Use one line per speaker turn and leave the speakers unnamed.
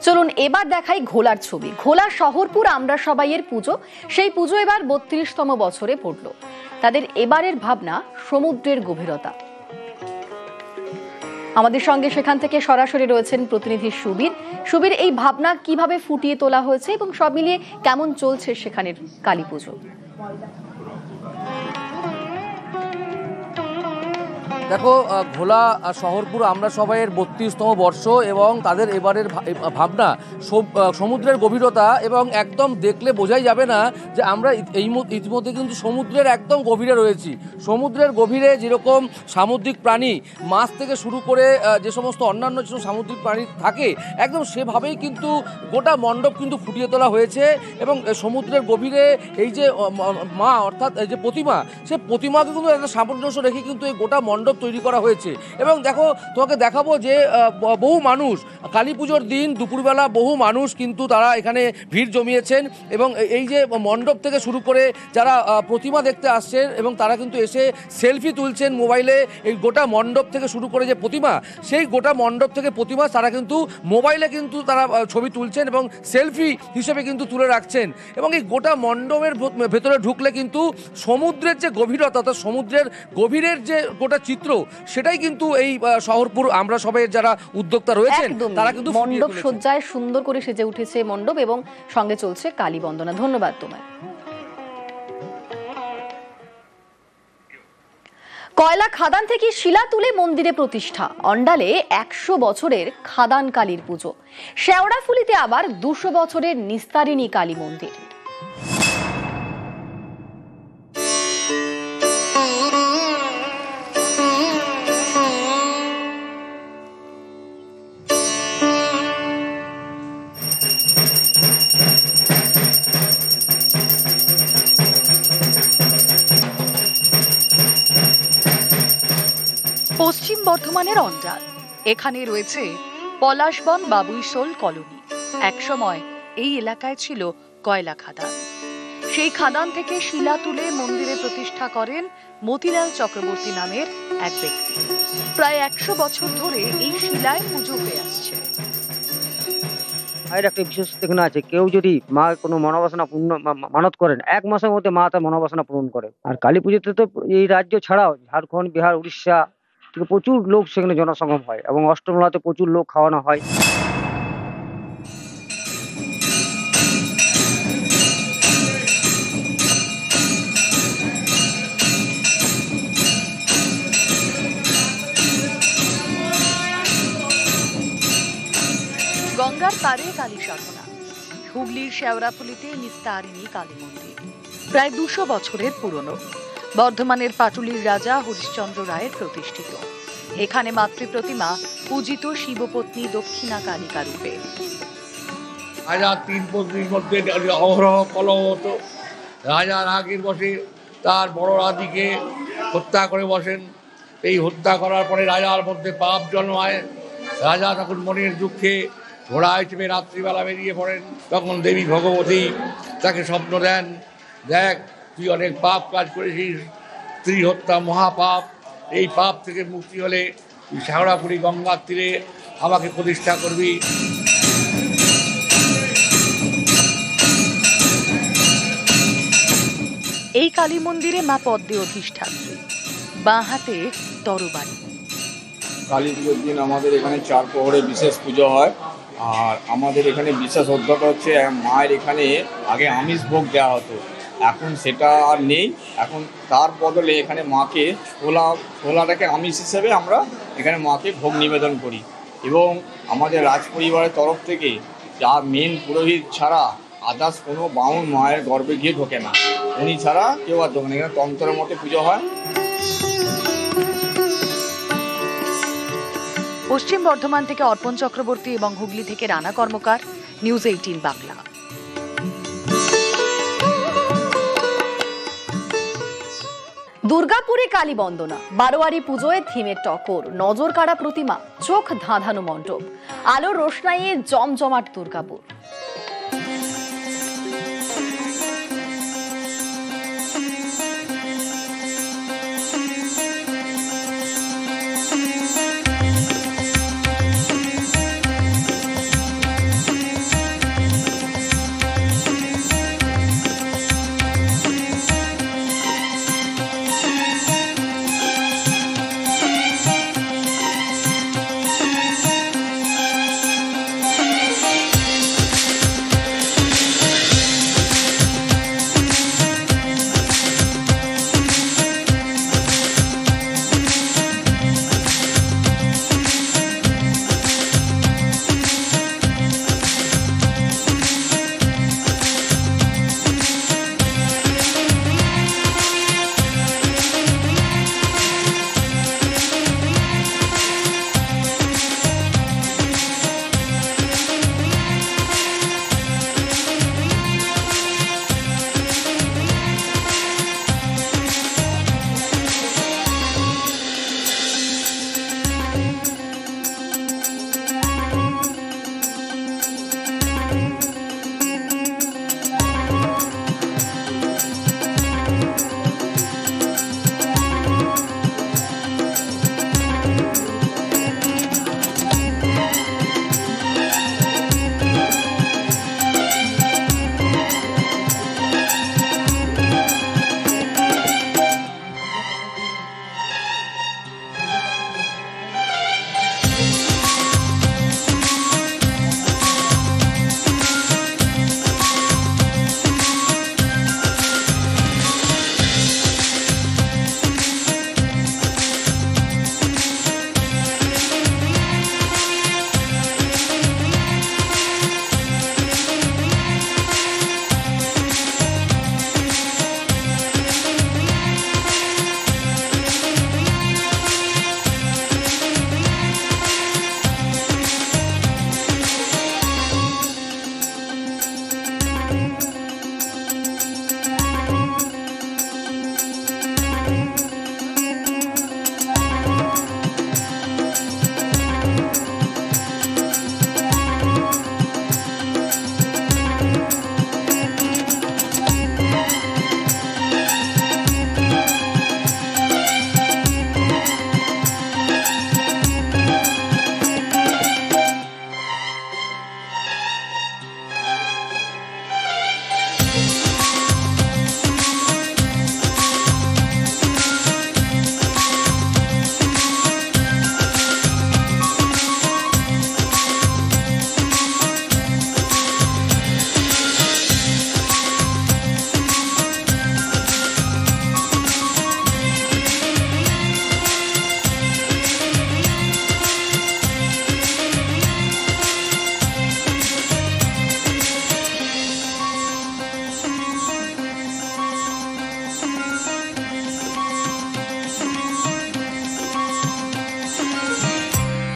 চলুন এবার দেখাই ঘোলার ছবি। ঘোলা শহরপুর আমরা সবাইয়ের পুজো, সেই পুজো এবার ৩২তম বছরে পড়লো। তাদের এবারের ভাবনা সমুদ্রের গভীরতা। আমাদের সঙ্গে সেখান থেকে সরাসরি রয়েছেন প্রতিনিধি সুবীর। সুবীর, এই ভাবনা কিভাবে ফুটিয়ে তোলা হয়েছে এবং সব মিলিয়ে কেমন চলছে সেখানের কালী পুজো?
দেখো, ঘোলা শহরপুর আমরা সবাইয়ের ৩২তম বর্ষ এবং তাদের এবারের ভাবনা সমুদ্রের গভীরতা, এবং একদম দেখলে বোঝাই যাবে না যে আমরা ইতিমধ্যে কিন্তু সমুদ্রের একদম গভীরে রয়েছি। সমুদ্রের গভীরে যেরকম সামুদ্রিক প্রাণী, মাছ থেকে শুরু করে যে সমস্ত অন্যান্য যে সামুদ্রিক প্রাণী থাকে, একদম সেভাবেই কিন্তু গোটা মণ্ডপ কিন্তু ফুটিয়ে তোলা হয়েছে। এবং সমুদ্রের গভীরে এই যে মা, অর্থাৎ এই যে প্রতিমা, সে প্রতিমাকে কিন্তু একটা সামঞ্জস্য রেখে কিন্তু এই গোটা মণ্ডপ তৈরি করা হয়েছে। এবং দেখো, তোমাকে দেখাবো যে বহু মানুষ কালী পুজোর দিন দুপুরবেলা বহু মানুষ কিন্তু তারা এখানে ভিড় জমিয়েছেন, এবং এই যে মণ্ডপ থেকে শুরু করে যারা প্রতিমা দেখতে আসছেন এবং তারা কিন্তু এসে সেলফি তুলছেন মোবাইলে। এই গোটা মণ্ডপ থেকে শুরু করে যে প্রতিমা, সেই গোটা মণ্ডপ থেকে প্রতিমা তারা কিন্তু মোবাইলে কিন্তু তারা ছবি তুলছেন এবং সেলফি হিসেবে কিন্তু তুলে রাখছেন। এবং এই গোটা মণ্ডপের ভেতরে ঢুকলে কিন্তু সমুদ্রের যে গভীরতা, অর্থাৎ সমুদ্রের গভীরের যে গোটা চিত্র, সেটাই কিন্তু এই শহরপুর আমরা সবাই যারা উদ্যোক্তা রয়েছেন তারা কিন্তু
মণ্ডপ সজ্জায় সুন্দর করে সেজে উঠেছে মণ্ডপ, এবং সঙ্গে চলছে কালী বন্দনা। ধন্যবাদ তোমায়। কয়লা খাদান থেকে শিলা তুলে মন্দিরে প্রতিষ্ঠা। অন্ডালে ১০০ বছরের খাদান কালীর পুজো। শেওড়াফুলিতে আবার ২০০ বছরের নিস্তারিণী কালী মন্দির।
পশ্চিম বর্ধমানের অন্ডাল, এখানে রয়েছে পলাশবন বাবুইশোল কলোনি। একসময় এই এলাকায় ছিল কয়লা খাদান। সেই খাদান থেকে শিলা তুলে মন্দিরে প্রতিষ্ঠা করেন মতিলাল চক্রবর্তী নামের এক ব্যক্তি। প্রায় ১০০ বছর ধরে এই শিলায় পুজো হয়ে আসছে।
মায়ের একটা বিশেষ এখানে আছে, কেউ যদি মা কোনো মনোবাসনা পূর্ণ মানত করেন, ১ মাসের মধ্যে মা তার মনোবাসনা পূরণ করে। আর কালী পুজোতে তো এই রাজ্য ছাড়াও ঝাড়খণ্ড, বিহার, উড়িষ্যা থেকে প্রচুর লোক সেখানে জনসমাগম হয়, এবং অষ্টমীতে প্রচুর লোক খাওয়ানো হয়।
গঙ্গার পারে কালী সাধনা। হুগলির শেওড়াফুলিতে নিস্তারিণী কালী মন্দির প্রায় ২০০ বছরের পুরনো। বর্ধমানের পাটুলির রাজা হরিশ্চন্দ্র রায়ের প্রতিষ্ঠিত। এখানে মাতৃ প্রতিমা পূজিত শিবপত্নী দক্ষিণা কালিকা রূপে।
রাজা ৩ পত্নীর মধ্যে অহরহ কলহ হতো। রাজা রাগের বসে তার বড় রানীকে হত্যা করে বসেন। এই হত্যা করার পরে রাজার মধ্যে পাপ জন্মায়। রাজা তখন মনের দুঃখে ঘোড়ায় চেপে রাত্রিবেলা বেরিয়ে পড়েন। তখন দেবী ভগবতী তাকে স্বপ্ন দেন, দেখ তুই অনেক পাপ কাজ করেছিস, স্ত্রী হত্যা মহাপাপ। এই পাপ থেকে মুক্তি হলে তুই শেওড়াফুলি গঙ্গার তীরে আমাকে প্রতিষ্ঠা করবি।
এই কালী মন্দিরে মা পদ্মে অধিষ্ঠাত্রী, বাঁ হাতে তরবারি।
কালী পুজোর দিন আমাদের এখানে ৪ প্রহরে বিশেষ পুজো হয়। আর আমাদের এখানে বিশেষ অধ্যতা হচ্ছে, মায়ের এখানে আগে আমিষ ভোগ দেওয়া হতো, এখন সেটা আর নেই। এখন তার বদলে এখানে মাকে ছোলাটাকে আমিষ হিসেবে আমরা এখানে মাকে ভোগ নিবেদন করি। এবং আমাদের রাজ পরিবারের তরফ থেকে যা মেন পুরোহিত ছাড়া আদার্স কোনো বামুন মায়ের গর্ভে গিয়ে ঢোকে না, উনি ছাড়া কেউ আর ঢোকে না। এখানে তন্ত্রের মতো পুজো হয়।
পশ্চিম বর্ধমান থেকে অর্পণ চক্রবর্তী এবং হুগলি থেকে রানা কর্মকার, নিউজ 18 বাংলা।
দুর্গাপুরে কালী বন্দনা, বারোয়ারি পুজোয় থিমের টকর, নজর কাড়া প্রতিমা, চোখ ধাঁধানো মণ্ডপ, আলোর রোশনাইয়ে জমজমাট দুর্গাপুর।